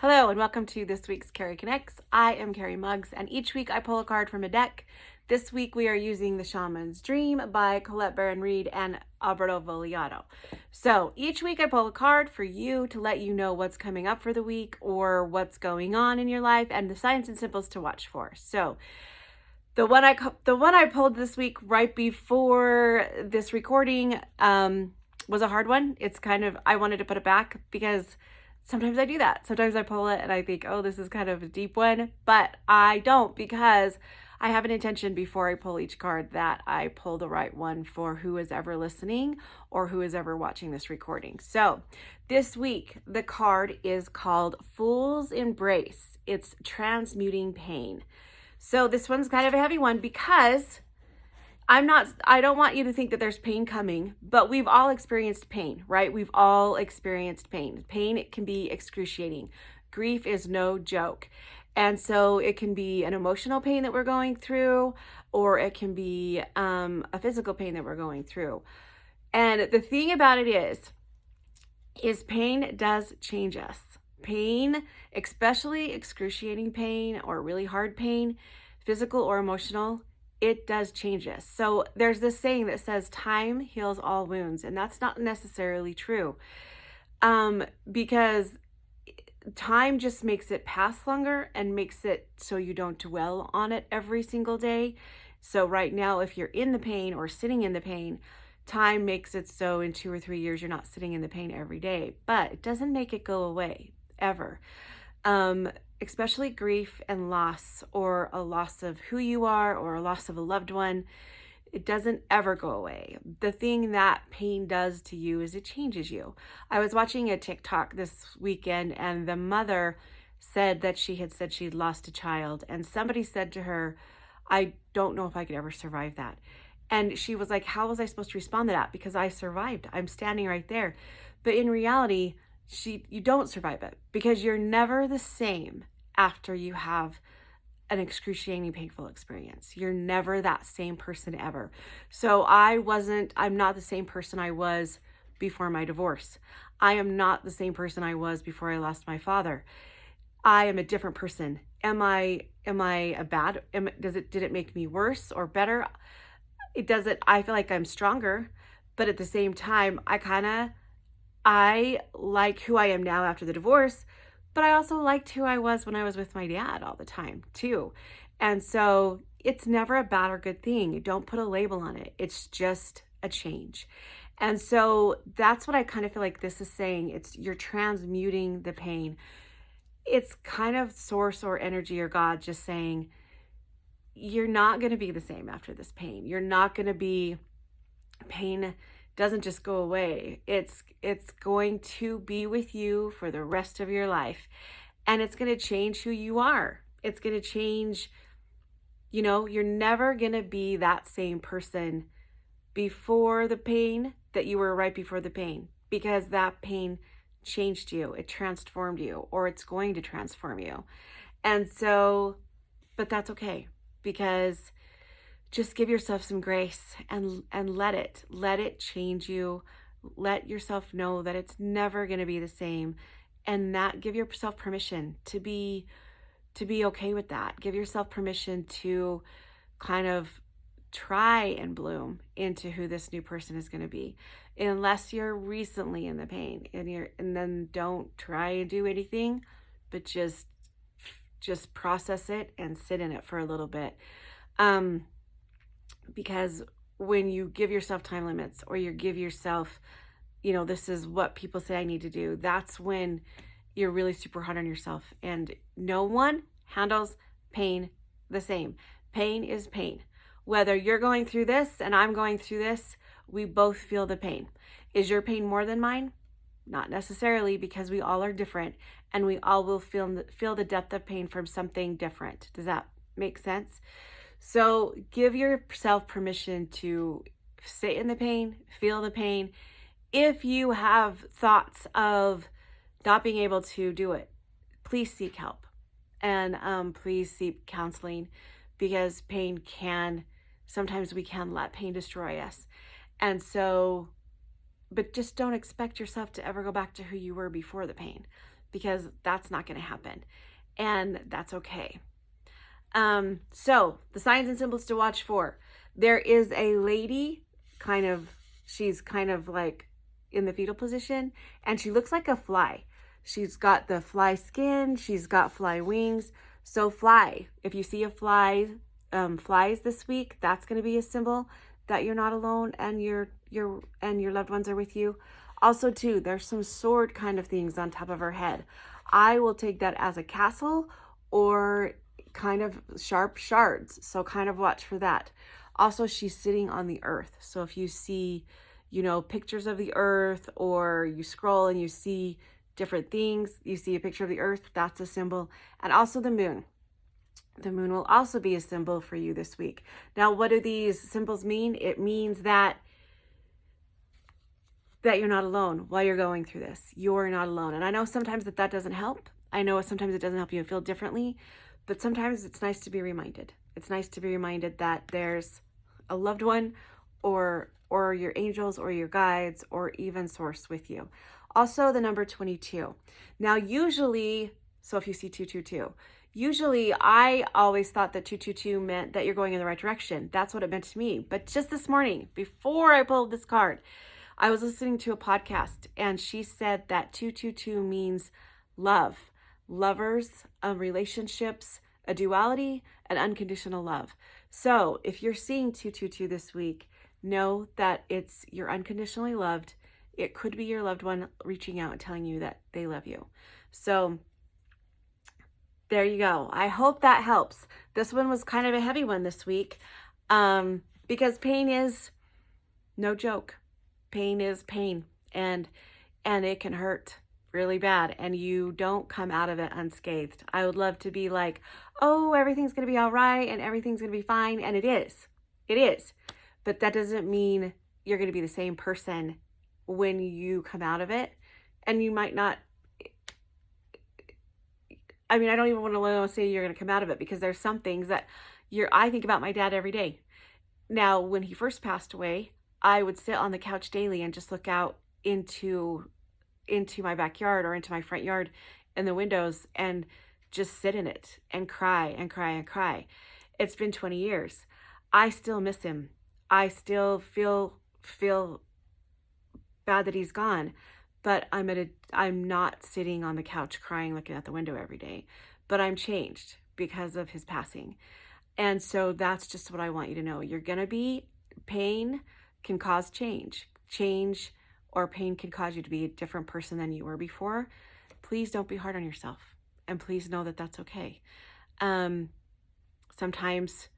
Hello and welcome to this week's Cari Connects. I am Cari Muggs, and each week I pull a card from a deck. This week we are using The Shaman's Dream by Colette Baron-Reid and Alberto Voliato. So each week I pull a card for you to let you know what's coming up for the week or what's going on in your life and the signs and symbols to watch for. So the one I pulled this week right before this recording was a hard one. It's kind of, I wanted to put it back because sometimes I do that. Sometimes I pull it and I think, oh, this is kind of a deep one, but I don't, because I have an intention before I pull each card that I pull the right one for who is ever listening or who is ever watching this recording. So this week, the card is called Fool's Embrace. It's transmuting pain. So this one's kind of a heavy one because I don't want you to think that there's pain coming, but we've all experienced pain, right? We've all experienced pain. Pain can be excruciating. Grief is no joke. And so it can be an emotional pain that we're going through, or it can be a physical pain that we're going through. And the thing about it is pain does change us. Pain, especially excruciating pain or really hard pain, physical or emotional, it does change us. So there's this saying that says time heals all wounds, and that's not necessarily true, because time just makes it pass longer and makes it so you don't dwell on it every single day. So right now, if you're in the pain or sitting in the pain, time makes it so in 2 or 3 years you're not sitting in the pain every day, but it doesn't make it go away ever. Especially grief and loss, or a loss of who you are, or a loss of a loved one, it doesn't ever go away. The thing that pain does to you is it changes you. I was watching a TikTok this weekend, and the mother said that she had said she'd lost a child, and somebody said to her, I don't know if I could ever survive that. And she was like, how was I supposed to respond to that? Because I survived. I'm standing right there. But in reality, you don't survive it, because you're never the same after you have an excruciating, painful experience. You're never that same person ever. So I'm not the same person I was before my divorce. I am not the same person I was before I lost my father. I am a different person. Did it make me worse or better? It doesn't. I feel like I'm stronger, but at the same time, I like who I am now after the divorce, but I also liked who I was when I was with my dad all the time too. And so it's never a bad or good thing. Don't put a label on it. It's just a change. And so that's what I kind of feel like this is saying. You're transmuting the pain. It's kind of source or energy or God just saying, you're not going to be the same after this pain. You're not going to be, pain doesn't just go away. It's going to be with you for the rest of your life, and it's going to change who you are. It's going to change, you're never going to be that same person before the pain that you were right before the pain, because that pain changed you. It transformed you, or it's going to transform you. And so, but that's okay, because just give yourself some grace and let it change you. Let yourself know that it's never going to be the same, and that give yourself permission to be okay with that. Give yourself permission to kind of try and bloom into who this new person is going to be, unless you're recently in the pain, and then don't try and do anything, but just process it and sit in it for a little bit. Because when you give yourself time limits, or you give yourself, this is what people say I need to do, that's when you're really super hard on yourself. And no one handles pain the same. Pain is pain. Whether you're going through this and I'm going through this, we both feel the pain. Is your pain more than mine? Not necessarily, because we all are different, and we all will feel the depth of pain from something different. Does that make sense? So give yourself permission to sit in the pain, feel the pain. If you have thoughts of not being able to do it, please seek help, and please seek counseling, because sometimes we can let pain destroy us. And so, but just don't expect yourself to ever go back to who you were before the pain, because that's not going to happen. And that's okay. So the signs and symbols to watch for. There is a lady she's kind of like in the fetal position, and she looks like a fly. She's got the fly skin. She's got fly wings. So fly, if you see a fly, flies this week, that's going to be a symbol that you're not alone and your loved ones are with you. Also too, there's some sword kind of things on top of her head. I will take that as a castle or kind of sharp shards. So kind of watch for that. Also, she's sitting on the earth. So if you see, pictures of the earth, or you scroll and you see different things, you see a picture of the earth, that's a symbol. And also the moon. The moon will also be a symbol for you this week. Now, what do these symbols mean? It means that you're not alone while you're going through this. You're not alone. And I know sometimes that doesn't help. I know sometimes it doesn't help you feel differently, but sometimes it's nice to be reminded. It's nice to be reminded that there's a loved one or your angels or your guides or even source with you. Also, the number 22. Now, usually, so if you see 222, usually I always thought that 222 meant that you're going in the right direction. That's what it meant to me. But just this morning, before I pulled this card, I was listening to a podcast, and she said that 222 means love, lovers, relationships, a duality, and unconditional love. So if you're seeing 222 this week, know that you're unconditionally loved. It could be your loved one reaching out and telling you that they love you. So there you go. I hope that helps. This one was kind of a heavy one this week, because pain is no joke. Pain is pain, and it can hurt really bad, and you don't come out of it unscathed. I would love to be like, oh, everything's going to be all right and everything's going to be fine. And it is. But that doesn't mean you're going to be the same person when you come out of it. And you might not, I don't even want to say you're going to come out of it, because there's some things that I think about my dad every day. Now, when he first passed away, I would sit on the couch daily and just look out into my backyard or into my front yard in the windows and just sit in it and cry and cry and cry. It's been 20 years. I still miss him. I still feel bad that he's gone, but I'm not sitting on the couch crying looking at the window every day, but I'm changed because of his passing. And so that's just what I want you to know. You're going to be, pain can cause change. Or pain can cause you to be a different person than you were before. Please don't be hard on yourself. And please know that that's okay. Sometimes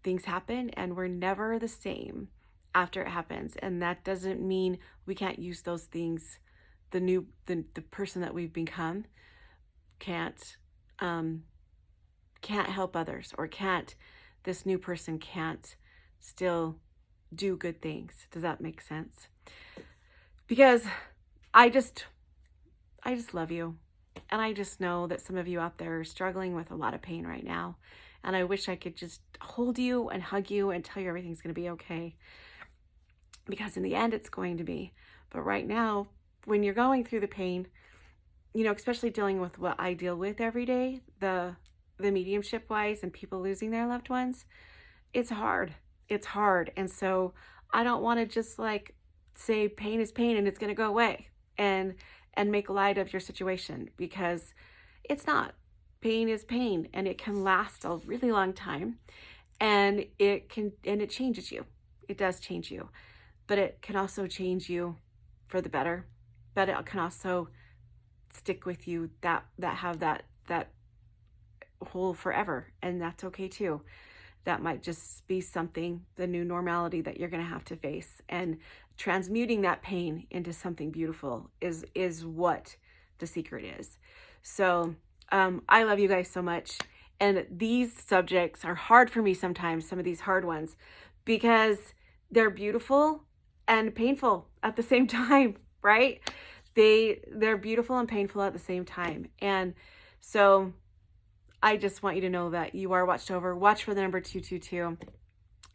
things happen and we're never the same after it happens. And that doesn't mean we can't use those things. The person that we've become can't help others, or this new person can't still do good things. Does that make sense? Because I just love you. And I just know that some of you out there are struggling with a lot of pain right now. And I wish I could just hold you and hug you and tell you everything's going to be okay. Because in the end, it's going to be. But right now, when you're going through the pain, especially dealing with what I deal with every day, the mediumship wise and people losing their loved ones, it's hard. It's hard. And so I don't want to just say pain is pain and it's going to go away and make light of your situation, because it's not. Pain is pain, and it can last a really long time, and it changes you. It does change you, but it can also change you for the better. But it can also stick with you that have that hole forever, and that's okay too. That might just be something, the new normality that you're going to have to face, and transmuting that pain into something beautiful is what the secret is. So I love you guys so much. And these subjects are hard for me sometimes, some of these hard ones, because they're beautiful and painful at the same time, right? They're beautiful and painful at the same time. And so I just want you to know that you are watched over. Watch for the number 222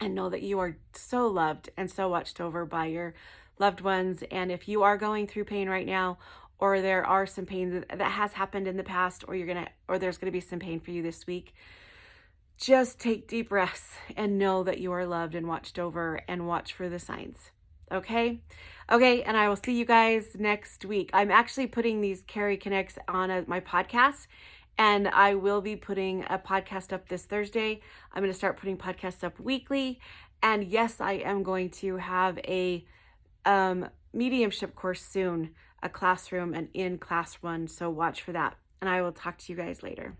and know that you are so loved and so watched over by your loved ones. And if you are going through pain right now, or there are some pain that has happened in the past, or there's gonna be some pain for you this week, just take deep breaths and know that you are loved and watched over, and watch for the signs. Okay? Okay, and I will see you guys next week. I'm actually putting these Cari Connects on my podcast, and I will be putting a podcast up this Thursday. I'm going to start putting podcasts up weekly. And yes, I am going to have a mediumship course soon, a classroom and in class one. So watch for that. And I will talk to you guys later.